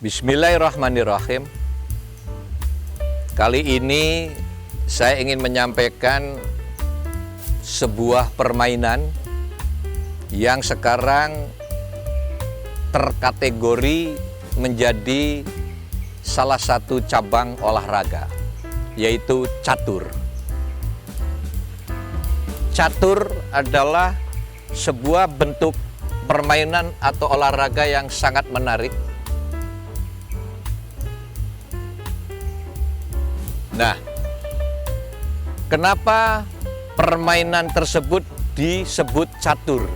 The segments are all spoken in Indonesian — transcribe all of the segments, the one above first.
Bismillahirrahmanirrahim. Kali ini saya ingin menyampaikan sebuah permainan yang sekarang terkategori menjadi salah satu cabang olahraga, yaitu catur. Catur adalah sebuah bentuk permainan atau olahraga yang sangat menarik. Nah, kenapa permainan tersebut disebut catur?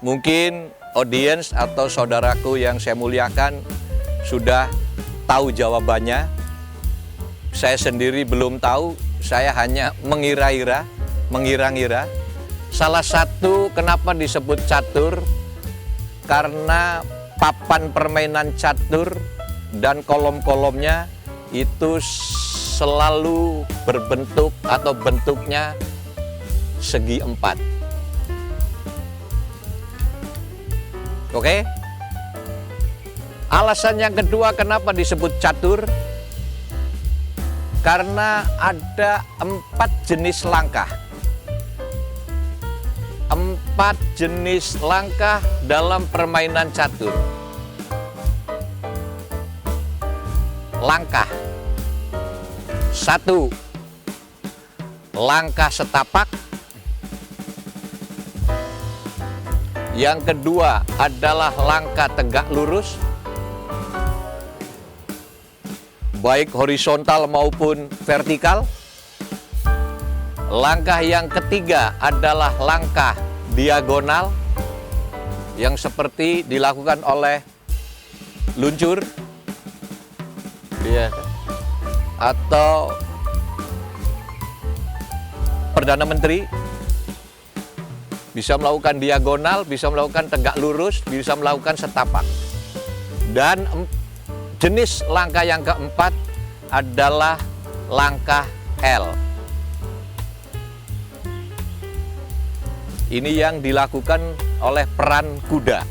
Mungkin audiens atau saudaraku yang saya muliakan sudah tahu jawabannya. Saya sendiri belum tahu, saya hanya mengira-ngira. Salah satu kenapa disebut catur, karena papan permainan catur dan kolom-kolomnya itu selalu berbentuk atau bentuknya segi empat. Oke? Alasan yang kedua kenapa disebut catur, karena ada 4 jenis langkah. 4 jenis langkah dalam permainan catur. Langkah 1, langkah setapak. Yang kedua adalah langkah tegak lurus, baik horizontal maupun vertikal. Langkah yang ketiga adalah langkah diagonal, yang seperti dilakukan oleh luncur, atau Perdana Menteri. Bisa melakukan diagonal, bisa melakukan tegak lurus, bisa melakukan setapak. Dan jenis langkah yang keempat adalah langkah L. Ini yang dilakukan oleh peran kuda.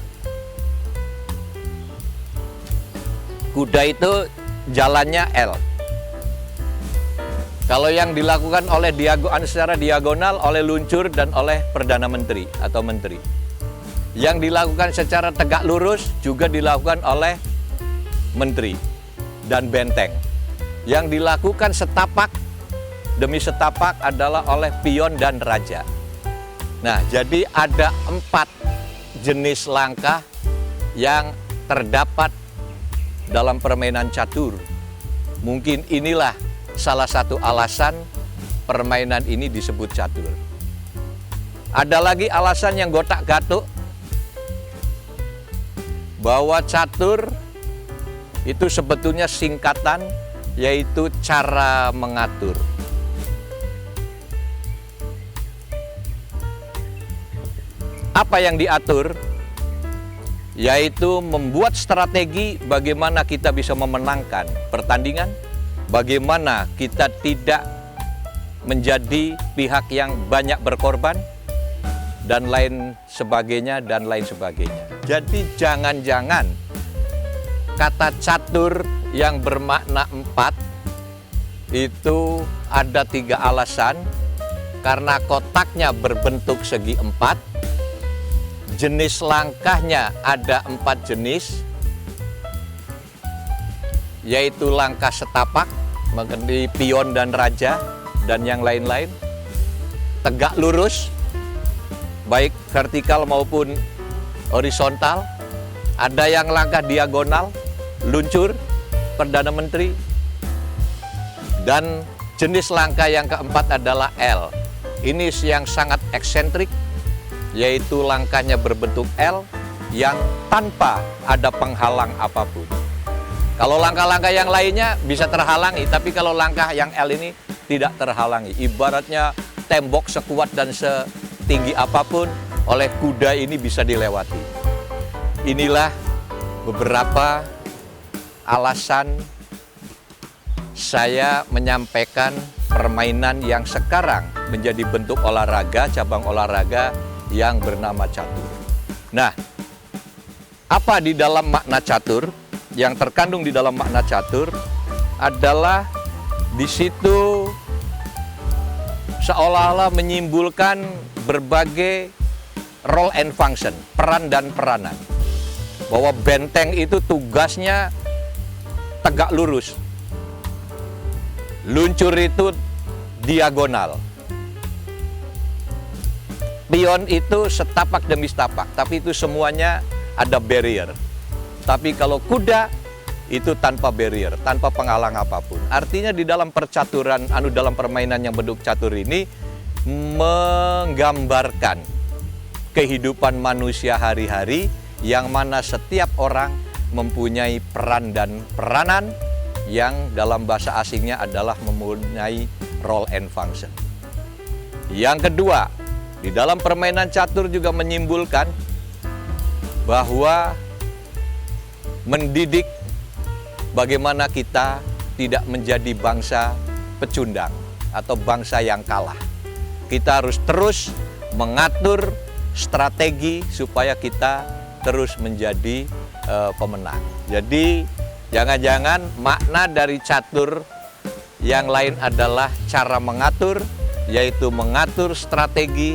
Kuda itu jalannya L. Kalau yang dilakukan oleh secara diagonal oleh luncur dan oleh Perdana Menteri atau Menteri. Yang dilakukan secara tegak lurus juga dilakukan oleh Menteri dan benteng. Yang dilakukan setapak demi setapak adalah oleh pion dan raja. Nah, jadi ada 4 jenis langkah yang terdapat dalam permainan catur. Mungkin inilah salah satu alasan permainan ini disebut catur. Ada lagi alasan yang gotak-gatuk, bahwa catur itu sebetulnya singkatan, yaitu cara mengatur. Apa yang diatur? Yaitu membuat strategi bagaimana kita bisa memenangkan pertandingan, bagaimana kita tidak menjadi pihak yang banyak berkorban, dan lain sebagainya, dan lain sebagainya. Jadi jangan-jangan kata catur yang bermakna 4 itu ada 3 alasan, karena kotaknya berbentuk segi 4, jenis langkahnya ada 4 jenis, yaitu langkah setapak, mengenai pion dan raja, dan yang lain-lain. Tegak lurus, baik vertikal maupun horizontal. Ada yang langkah diagonal, luncur, Perdana Menteri. Dan jenis langkah yang keempat adalah L. Ini yang sangat eksentrik, yaitu langkahnya berbentuk L yang tanpa ada penghalang apapun. Kalau langkah-langkah yang lainnya bisa terhalangi, tapi kalau langkah yang L ini tidak terhalangi. Ibaratnya tembok sekuat dan setinggi apapun oleh kuda ini bisa dilewati. Inilah beberapa alasan saya menyampaikan permainan yang sekarang menjadi bentuk olahraga, cabang olahraga yang bernama catur. Nah, Apa di dalam makna catur? Yang terkandung di dalam makna catur adalah di situ seolah-olah menyimpulkan berbagai role and function, peran dan peranan. Bahwa benteng itu tugasnya tegak lurus. Luncur itu diagonal. Pion itu setapak demi setapak, tapi itu semuanya ada barrier. Tapi kalau kuda itu tanpa barrier, tanpa penghalang apapun. Artinya di dalam percaturan, dalam permainan yang bentuk catur ini menggambarkan kehidupan manusia hari-hari yang mana setiap orang mempunyai peran dan peranan yang dalam bahasa asingnya adalah mempunyai role and function. Yang kedua, di dalam permainan catur juga menyimpulkan bahwa mendidik bagaimana kita tidak menjadi bangsa pecundang atau bangsa yang kalah. Kita harus terus mengatur strategi supaya kita terus menjadi pemenang. Jadi jangan-jangan makna dari catur yang lain adalah cara mengatur, yaitu mengatur strategi,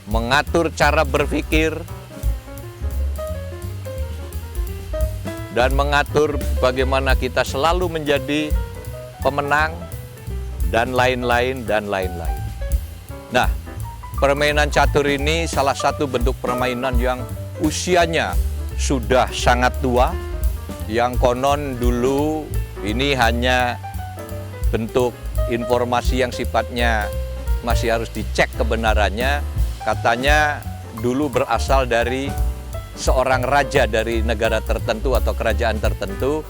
mengatur cara berpikir, dan mengatur bagaimana kita selalu menjadi pemenang, dan lain-lain, dan lain-lain. Nah, permainan catur ini salah satu bentuk permainan yang usianya sudah sangat tua, yang konon dulu ini hanya bentuk informasi yang sifatnya masih harus dicek kebenarannya. Katanya dulu berasal dari seorang raja dari negara tertentu atau kerajaan tertentu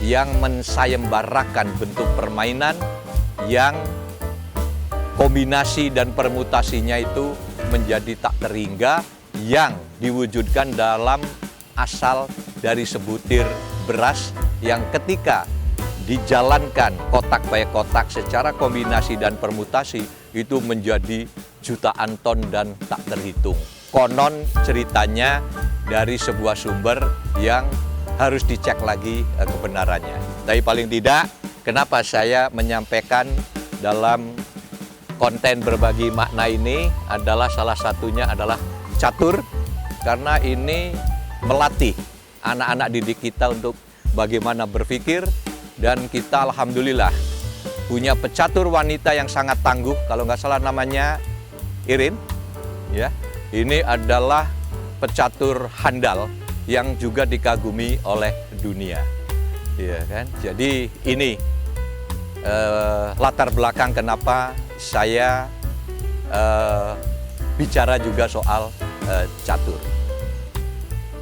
yang mensayembarakan bentuk permainan yang kombinasi dan permutasinya itu menjadi tak terhingga, yang diwujudkan dalam asal dari sebutir beras yang ketika dijalankan kotak by kotak secara kombinasi dan permutasi itu menjadi jutaan ton dan tak terhitung. Konon ceritanya dari sebuah sumber yang harus dicek lagi kebenarannya. Tapi paling tidak, kenapa saya menyampaikan dalam konten berbagi makna ini adalah salah satunya adalah catur, karena ini melatih anak-anak didik kita untuk bagaimana berpikir, dan kita alhamdulillah punya pecatur wanita yang sangat tangguh, kalau nggak salah namanya Irin, ya. Ini adalah pecatur handal yang juga dikagumi oleh dunia, ya kan? Jadi ini latar belakang kenapa saya bicara juga soal catur.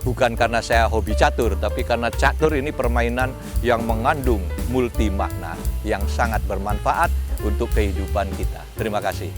Bukan karena saya hobi catur, tapi karena catur ini permainan yang mengandung multi makna yang sangat bermanfaat untuk kehidupan kita. Terima kasih.